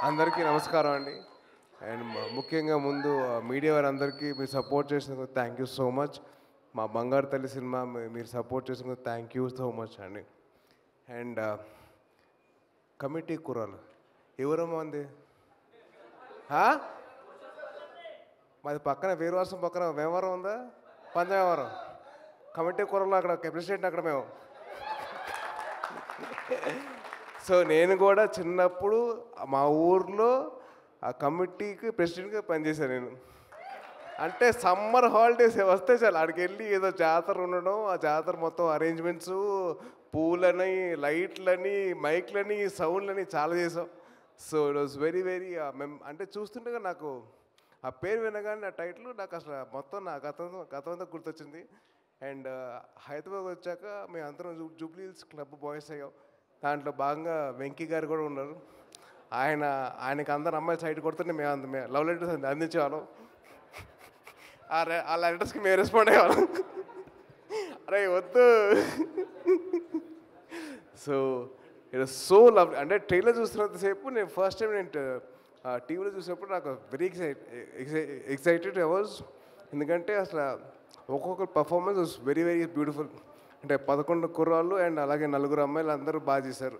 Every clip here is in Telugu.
అందరికీ నమస్కారం అండి. అండ్ ముఖ్యంగా ముందు మీడియా వారందరికీ మీరు సపోర్ట్ చేసినందుకు థ్యాంక్ యూ సో మచ్. మా బంగారు తల్లి సినిమా మీరు సపోర్ట్ చేసినందుకు థ్యాంక్ యూ సో మచ్ అండి. అండ్ కమిటీ కుర్రాలు ఎవరమ్మా ఉంది? మాది పక్కన వీరవాసం పక్కన వ్యవహారం ఉందా? పంచవ్యవహారం కమిటీ కుర్రలు అక్కడ ప్రెసిడెంట్ అక్కడ మేము. సో నేను కూడా చిన్నప్పుడు మా ఊర్లో ఆ కమిటీకి ప్రెసిడెంట్గా పనిచేశాను నేను. అంటే సమ్మర్ హాలిడేస్ వస్తే చాలు అక్కడికి వెళ్ళి ఏదో జాతర ఉండడం, ఆ జాతర మొత్తం అరేంజ్మెంట్స్, పూలని, లైట్లని, మైక్లని, సౌండ్లని చాలా చేసాం. So it was very very అంటే చూస్తుండగా నాకు ఆ పేరు వినగానే ఆ టైటిల్ నాకు అసలు మొత్తం నా గతం అంతా గుర్తొచ్చింది. అండ్ హైదరాబాద్ వచ్చాక మేము అందరం జూబ్లీ హిల్స్ క్లబ్ బాయ్స్ అయ్యాం. దాంట్లో భాగంగా వెంకీ గారు కూడా ఉన్నారు. ఆయనకి అందరు అమ్మాయిలు సైడ్ కొడుతుంటే మేము లవ్ లెటర్స్ అందించేవాళ్ళం. ఆ లెటర్స్కి మేము రెస్పాండ్ అయ్యేవాళ్ళం. అరే వద్దు. So it was so love. అంటే ట్రైలర్ చూస్తున్నంతసేపు నేను ఫస్ట్ టైం నేను టీవీలో చూసినప్పుడు నాకు వెరీ ఎక్సైటెడ్ ఐ వాజ్. ఎందుకంటే అసలు ఒక్కొక్కరు performance was very very beautiful. అంటే 11 కుర్రాళ్ళు అండ్ అలాగే 4 అమ్మాయిలు అందరూ బాగా చేశారు.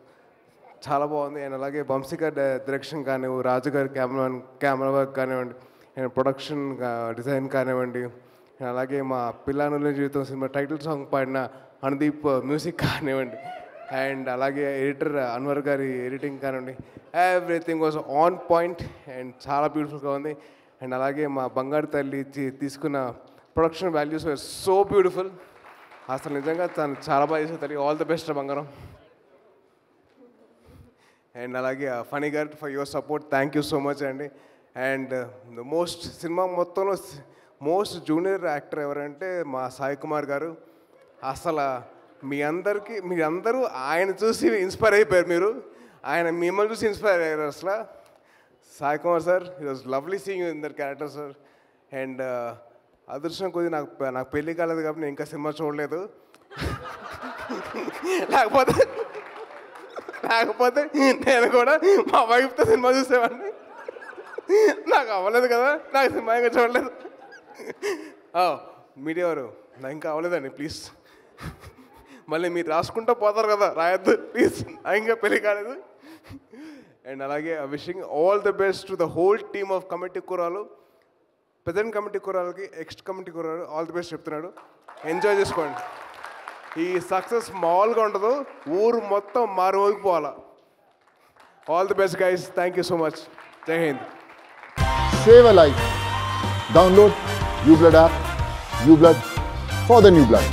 చాలా బాగుంది. అండ్ అలాగే వంశీ గారి డైరెక్షన్ కానివ్వండి, రాజు గారి కెమెరా వర్క్ కానివ్వండి, అండ్ ప్రొడక్షన్ డిజైన్ కానివ్వండి, అలాగే మా పిల్లానుల జీవితం సినిమా టైటిల్ సాంగ్ పాడిన అనుదీప్ మ్యూజిక్ కానివ్వండి, అండ్ అలాగే ఎడిటర్ అన్వర్ గారి ఎడిటింగ్ కానివ్వండి, everything was on point and చాలా బ్యూటిఫుల్గా ఉంది. అండ్ అలాగే మా బంగారు తల్లి తీసుకున్న production values were so beautiful. అసలు నిజంగా తను చాలా బాగా చేసే తల్లి. ఆల్ ద బెస్ట్ బంగారం. అండ్ అలాగే ఫనీ గారు for your support thank you so much అండి. అండ్ సినిమా మొత్తంలో మోస్ట్ జూనియర్ యాక్టర్ ఎవరంటే మా సాయి కుమార్ గారు. అసలు మీరందరూ ఆయన చూసి ఇన్స్పైర్ అయిపోయారు. ఆయన మిమ్మల్ని చూసి ఇన్స్పైర్ అయ్యారు. అసలు Sai Kumar sir it was lovely seeing in their character sir. And అదృష్టం కొద్ది నాకు పెళ్ళి కాలేదు కాబట్టి నేను ఇంకా సినిమా చూడలేదు. లేకపోతే నేను కూడా మా వైఫ్తో సినిమా చూసేవాడిని. నాకు అవ్వలేదు కదా, నాకు సినిమా ఇంకా చూడలేదు. మీడియా వారు నాకు ఇంకా అవ్వలేదండి ప్లీజ్. మళ్ళీ మీరు రాసుకుంటూ పోతారు కదా, రాయొద్దు ప్లీజ్. ఇంకా పెళ్ళి కాలేదు. అండ్ అలాగే wishing all the best to the whole team of committee కుర్రాలు. ప్రజెంట్ కమిటీ కుర్రాలకి ఎక్స్ట్ కమిటీ కుర్రాలు ఆల్ ది బెస్ట్ చెప్తున్నాడు. ఎంజాయ్ చేసుకోండి. ఈ సక్సెస్ మామూలుగా ఉండదు, ఊరు మొత్తం మారుమోగిపోవాలా. All the best guys. Thank you so much. జై హింద్. Save a life. Download uBlood app. uBlood for the new blood.